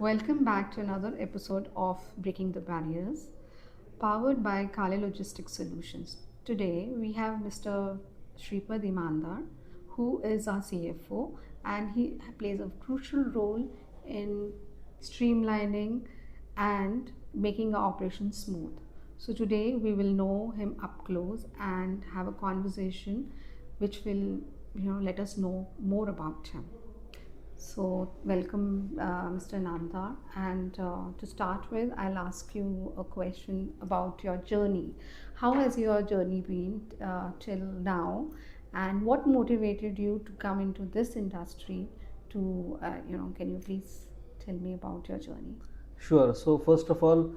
Welcome back to another episode of Breaking the Barriers, powered by Kale Logistics Solutions. Today we have Mr. Shripad Inamdar, who is our CFO, and he plays a crucial role in streamlining and making our operations smooth. So today we will know him up close and have a conversation which will let us know more about him. So, welcome, Mr. Nandar. And to start with, I'll ask you a question about your journey. How has your journey been till now, and what motivated you to come into this industry? Can you please tell me about your journey? Sure. So, first of all,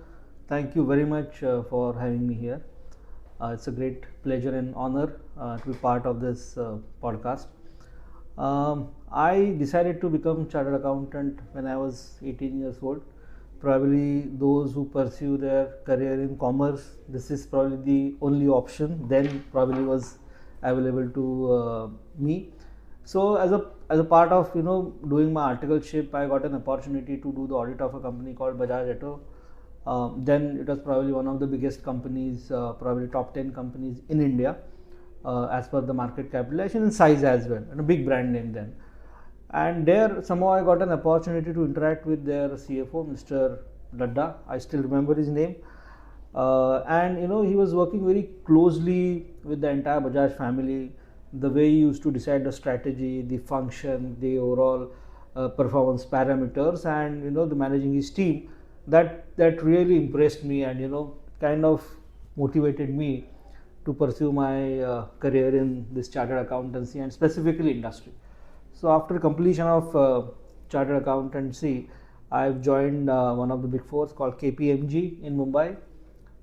thank you very much for having me here. It's a great pleasure and honor to be part of this podcast. I decided to become chartered accountant when I was 18 years old. Probably those who pursue their career in commerce, this is probably the only option then probably was available to me. So as a part of doing my articleship, I got an opportunity to do the audit of a company called Bajaj Auto. Then it was probably one of the biggest companies, probably top 10 companies in India, as per the market capitalization and size as well, and a big brand name then. And there somehow I got an opportunity to interact with their CFO, Mr. Ladda. I still remember his name. And he was working very closely with the entire Bajaj family. The way he used to decide the strategy, the function, the overall performance parameters, and the managing his team, that really impressed me, and kind of motivated me to pursue my career in this chartered accountancy and specifically industry. So after completion of chartered accountancy, I've joined one of the big fours called KPMG in Mumbai.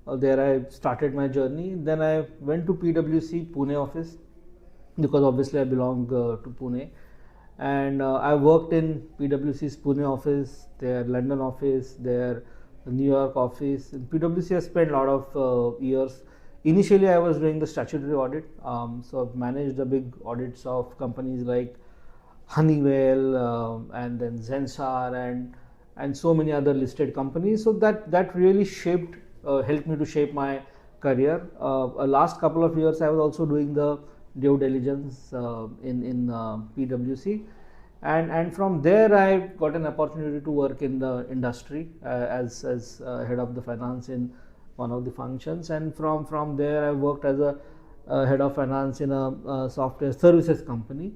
There I started my journey. Then I went to PwC Pune office, because obviously I belong to Pune, and I worked in PwC's Pune office, their London office, their New York office. In PwC I spent a lot of years. Initially I was doing the statutory audit, so I've managed the big audits of companies like Honeywell, and then Zensar, and so many other listed companies. So that really helped me to shape my career. Last couple of years I was also doing the due diligence in PwC, and from there I got an opportunity to work in the industry as head of the finance in one of the functions, and from there I worked as a head of finance in a software services company.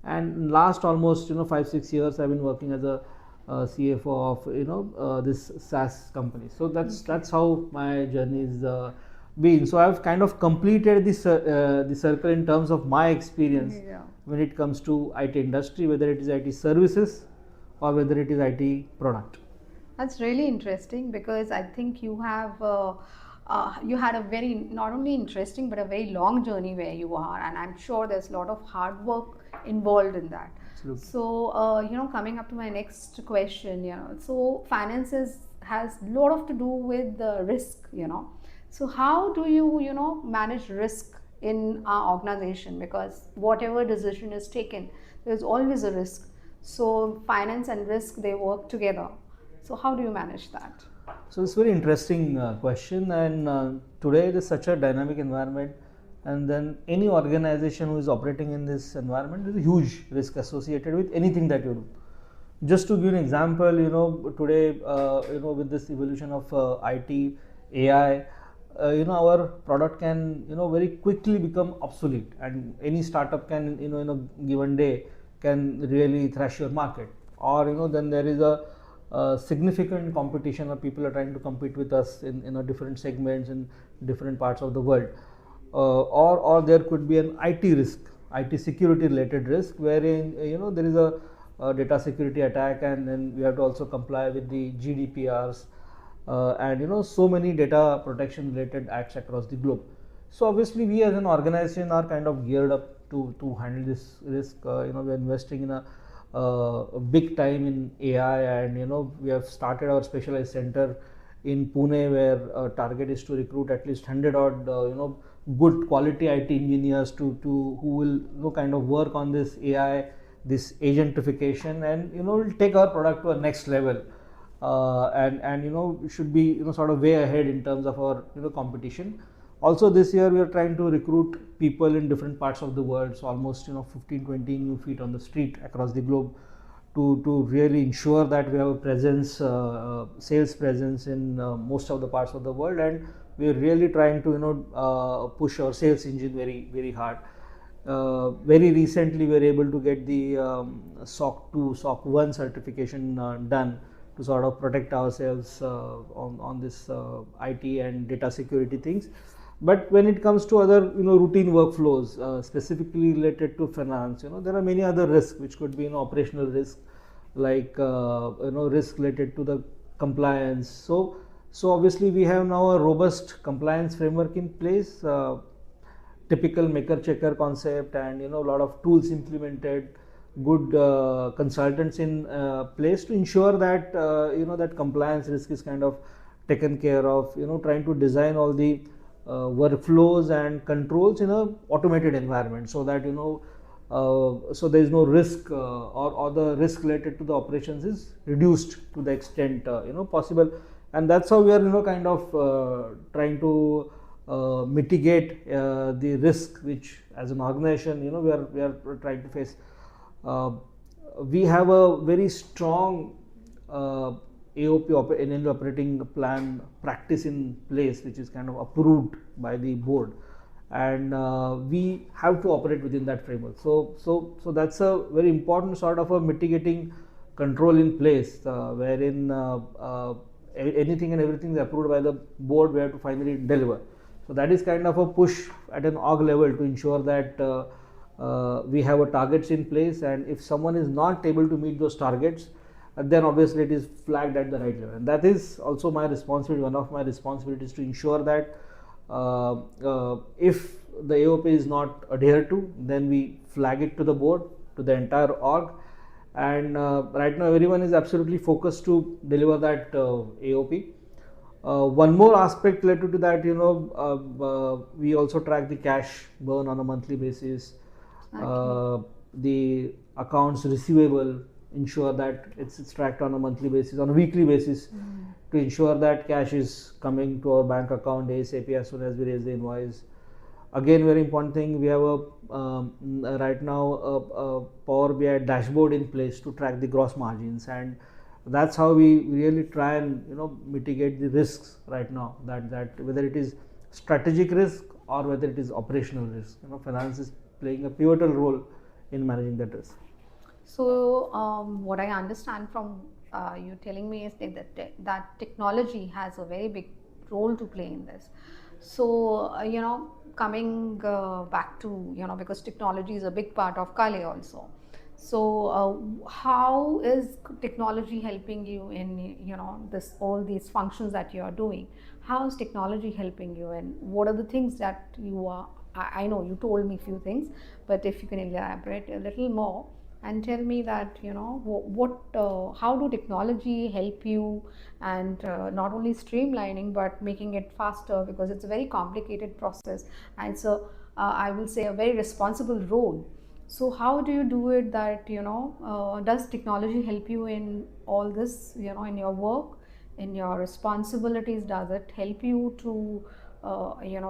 And last almost 5-6 years I've been working as a CFO of this SaaS company. So that's how my journey is been. So I've kind of completed the circle in terms of my experience when it comes to IT industry, whether it is IT services or whether it is IT product. That's really interesting, because I think you have you had a very not only interesting but a very long journey where you are, and I'm sure there's a lot of hard work involved in that. Absolutely. So coming up to my next question, so finances has a lot of to do with the risk, So how do you manage risk in our organization? Because whatever decision is taken, there's always a risk. So finance and risk, they work together. So how do you manage that? So it's a very interesting question, and today it is such a dynamic environment, and then any organization who is operating in this environment, there is a huge risk associated with anything that you do. Just to give an example, today, with this evolution of IT, AI, our product can very quickly become obsolete, and any startup can in a given day can really thrash your market, or then there is a significant competition, or people are trying to compete with us in different segments in different parts of the world, or there could be an IT risk, IT security related risk, wherein there is a data security attack, and then we have to also comply with the GDPRs, and so many data protection related acts across the globe. So obviously we as an organization are kind of geared up to handle this risk. We're investing in a big time in AI, and we have started our specialized center in Pune, where target is to recruit at least 100 odd good quality IT engineers to who will kind of work on this AI, this agentification, and will take our product to a next level. and should be sort of way ahead in terms of our competition. Also this year we are trying to recruit people in different parts of the world, so almost 15-20 new feet on the street across the globe, to really ensure that we have a presence, sales presence in most of the parts of the world, and we are really trying to push our sales engine very very hard. Very recently we were able to get the SOC 2 SOC 1 certification done to sort of protect ourselves on this IT and data security things. But when it comes to other routine workflows, specifically related to finance, there are many other risks which could be operational risk, like risk related to the compliance. So obviously we have now a robust compliance framework in place, typical maker checker concept, and a lot of tools implemented, good consultants in place to ensure that that compliance risk is kind of taken care of, trying to design all the workflows and controls in a automated environment, so that so there is no risk, or the risk related to the operations is reduced to the extent possible. And that's how we are kind of trying to mitigate the risk which as an organization we are trying to face. We have a very strong AOP annual operating plan practice in place, which is kind of approved by the board, and we have to operate within that framework. So that's a very important sort of a mitigating control in place, wherein anything and everything is approved by the board, we have to finally deliver. So that is kind of a push at an org level to ensure that we have a targets in place, and if someone is not able to meet those targets, then obviously it is flagged at the right level. And that is also my responsibility, one of my responsibilities, to ensure that if the AOP is not adhered to, then we flag it to the board, to the entire org. And right now everyone is absolutely focused to deliver that AOP. One more aspect related to that, we also track the cash burn on a monthly basis. The accounts receivable, ensure that it's tracked on a monthly basis, on a weekly basis, to ensure that cash is coming to our bank account ASAP as soon as we raise the invoice. Again, very important thing, we have right now a Power BI dashboard in place to track the gross margins, and that's how we really try and mitigate the risks right now, that whether it is strategic risk or whether it is operational risk, finance is playing a pivotal role in managing that risk. So what I understand from you telling me is that technology has a very big role to play in this. So coming back to because technology is a big part of Kale also. So how is technology helping you in all these functions that you are doing? How is technology helping you, and what are the things that you are? I know you told me a few things, but if you can elaborate a little more and tell me that how do technology help you, and not only streamlining but making it faster, because it's a very complicated process, and so I will say a very responsible role. So how do you do it, that does technology help you in all this, in your work, in your responsibilities? Does it help you to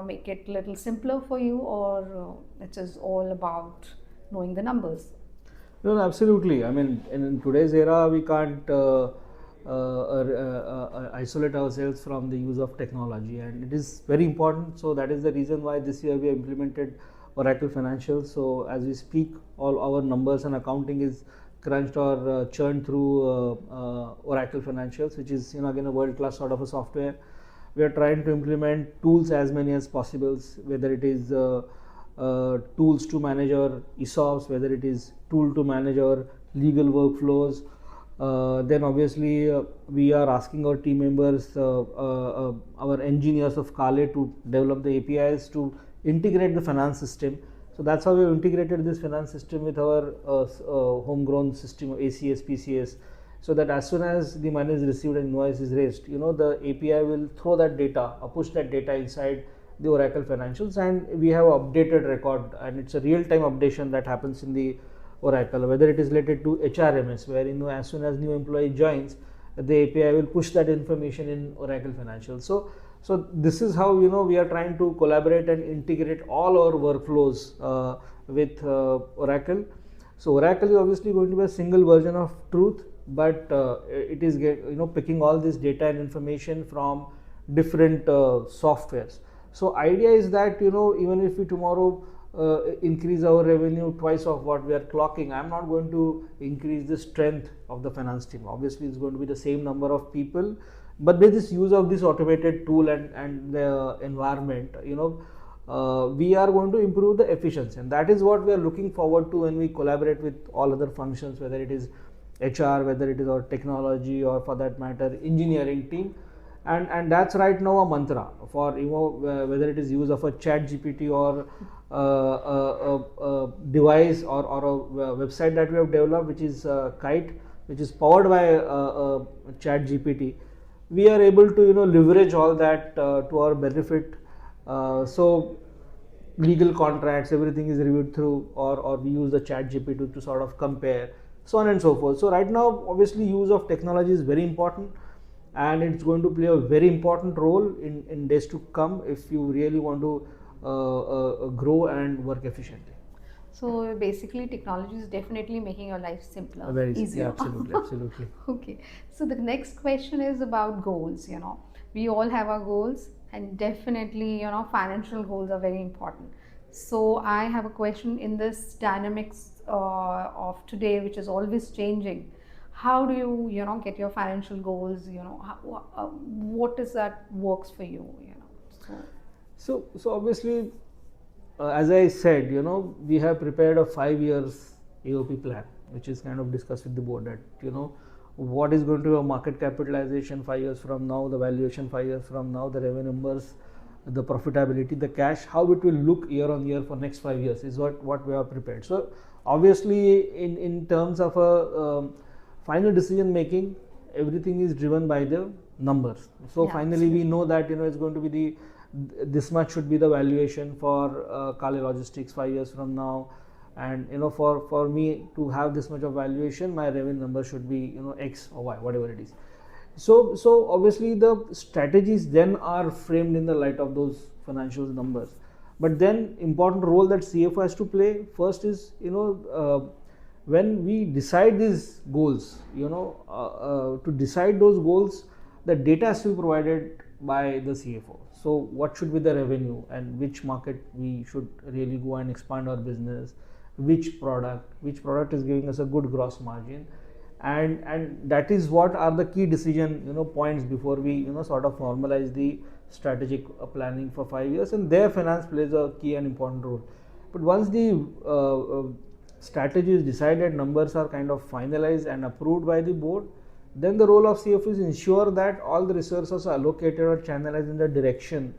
make it a little simpler for you, or it is all about knowing the numbers? No, absolutely. I mean, in today's era, we can't isolate ourselves from the use of technology, and it is very important. So that is the reason why this year we have implemented Oracle Financials. So as we speak, all our numbers and accounting is crunched or churned through Oracle Financials, which is again a world-class sort of a software. We are trying to implement tools as many as possible, whether it is tools to manage our ESOPs, whether it is tool to manage our legal workflows. Then obviously we are asking our team members, our engineers of Kale, to develop the APIs to integrate the finance system. So that's how we have integrated this finance system with our homegrown system of ACS, PCS, so that as soon as the money is received and invoice is raised, the API will throw that data or push that data inside the Oracle Financials, and we have updated record, and it's a real-time updation that happens in the Oracle, whether it is related to HRMS, where as soon as new employee joins, the API will push that information in Oracle Financial. So this is how we are trying to collaborate and integrate all our workflows with Oracle. So Oracle is obviously going to be a single version of truth, but it is picking all this data and information from different softwares. So idea is that even if we tomorrow increase our revenue twice of what we are clocking, I'm not going to increase the strength of the finance team. Obviously it's going to be the same number of people, but with this use of this automated tool and the environment, we are going to improve the efficiency, and that is what we are looking forward to when we collaborate with all other functions, whether it is HR, whether it is our technology, or for that matter engineering team. And that's right now a mantra for whether it is use of a chat GPT or a device or a website that we have developed, which is Kite, which is powered by chat GPT. We are able to leverage all that to our benefit. So legal contracts, everything is reviewed through, or we use the chat GPT to sort of compare, so on and so forth. So right now obviously use of technology is very important, and it's going to play a very important role in days to come if you really want to grow and work efficiently. So basically, technology is definitely making your life simpler, Very easier. Yeah, absolutely. Okay. So the next question is about goals. We all have our goals, and definitely, financial goals are very important. So I have a question in this dynamics of today, which is always changing. How do you, get your financial goals? What is that works for you? So obviously, as I said, we have prepared a 5 years AOP plan, which is kind of discussed with the board, that what is going to be a market capitalization 5 years from now, the valuation 5 years from now, the revenue numbers, the profitability, the cash, how it will look year on year for next 5 years is what we have prepared. So obviously, in terms of a final decision making, everything is driven by the numbers. So finally we know that it's going to be this much should be the valuation for Kale Logistics 5 years from now, and for me to have this much of valuation, my revenue number should be X or Y, whatever it is. So obviously the strategies then are framed in the light of those financial numbers. But then important role that CFO has to play first is when we decide these goals, to decide those goals, the data has to be provided by the CFO. So what should be the revenue, and which market we should really go and expand our business, which product is giving us a good gross margin, and that is what are the key decision points before we sort of formalize the strategic planning for 5 years, and there finance plays a key and important role. But once the strategy is decided, numbers are kind of finalized and approved by the board, then the role of CFO is ensure that all the resources are allocated or channelized in the direction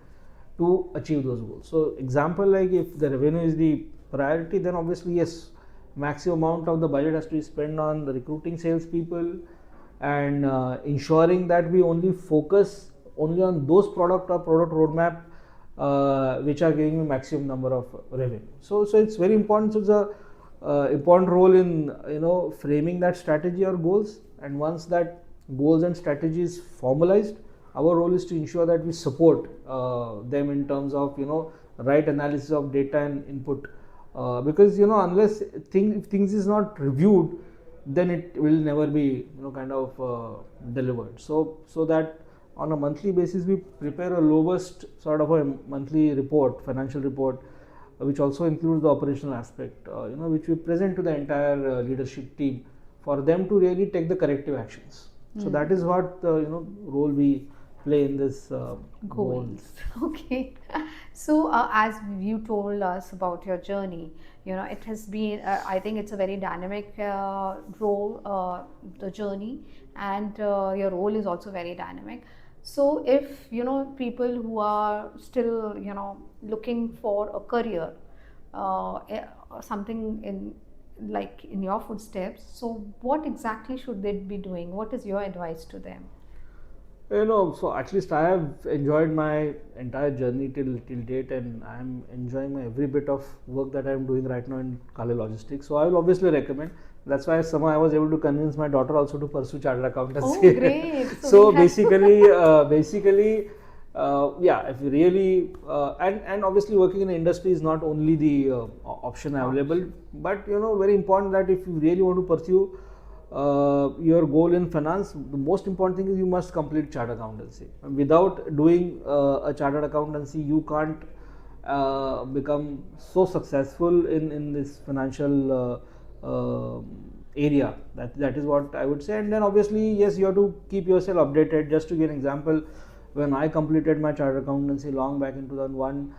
to achieve those goals. So example, like if the revenue is the priority, then obviously yes, maximum amount of the budget has to be spent on the recruiting salespeople and ensuring that we only focus only on those product or product roadmap which are giving me maximum number of revenue. So it's very important. So it's a important role in framing that strategy or goals, and once that goals and strategy is formalized, our role is to ensure that we support them in terms of right analysis of data and input, because unless things is not reviewed, then it will never be kind of delivered. So that on a monthly basis we prepare a robust sort of a monthly report, financial report, which also includes the operational aspect, which we present to the entire leadership team for them to really take the corrective actions. So that is what role we play in this goals. Okay. So as you told us about your journey, it has been, I think it's a very dynamic role, the journey, and your role is also very dynamic. So if people who are still looking for a career, something in your footsteps, so what exactly should they be doing? What is your advice to them? So at least I have enjoyed my entire journey till date, and I am enjoying my every bit of work that I am doing right now in Kale Logistics. So I will obviously recommend That's why somehow I was able to convince my daughter also to pursue chartered accountancy. Oh, great. So we have- basically, yeah, if you really and obviously working in the industry is not only the option available, but very important that if you really want to pursue your goal in finance, the most important thing is you must complete chartered accountancy. Without doing a chartered accountancy, you can't become so successful in this financial area. That is what I would say. And then obviously, yes, you have to keep yourself updated. Just to give an example, when I completed my chartered accountancy long back in 2001,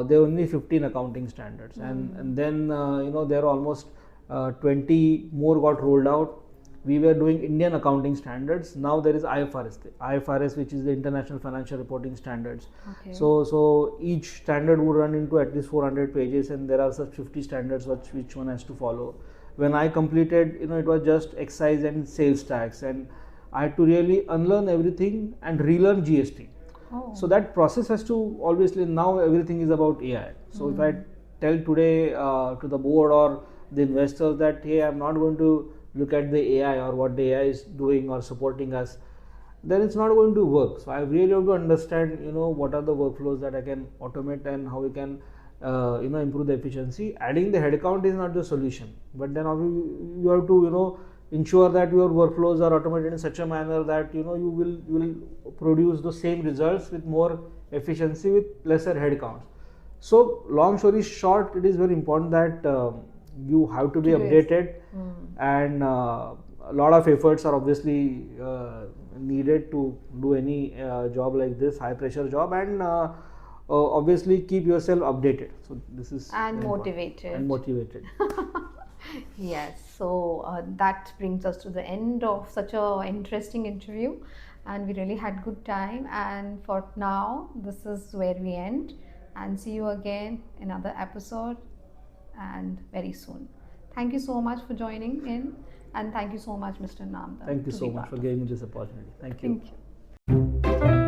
there were only 15 accounting standards, and then there are almost 20 more got rolled out. We were doing Indian accounting standards. Now there is IFRS, which is the International Financial Reporting Standards. Okay. So each standard would run into at least 400 pages, and there are such 50 standards which one has to follow. When I completed, it was just excise and sales tax, and I had to really unlearn everything and relearn GST. Oh. So that process has to, obviously now everything is about AI. So if I tell today to the board or the investors that, hey, I'm not going to look at the AI or what the AI is doing or supporting us, then it's not going to work. So I really have to understand, what are the workflows that I can automate and how we can, improve the efficiency. Adding the headcount is not the solution, but then you have to, ensure that your workflows are automated in such a manner that you will produce the same results with more efficiency with lesser headcounts. So long story short, it is very important that you have to be updated, and a lot of efforts are obviously needed to do any job like this, high pressure job, and obviously keep yourself updated. So this is And important. motivated. And motivated. Yes, so that brings us to the end of such a interesting interview, and we really had good time. And for now, this is where we end, and see you again in another episode, and very soon. Thank you so much for joining in, and thank you so much, Mr. Inamdar. Thank you to so be much for part of giving me this opportunity. Thank you. Thank you.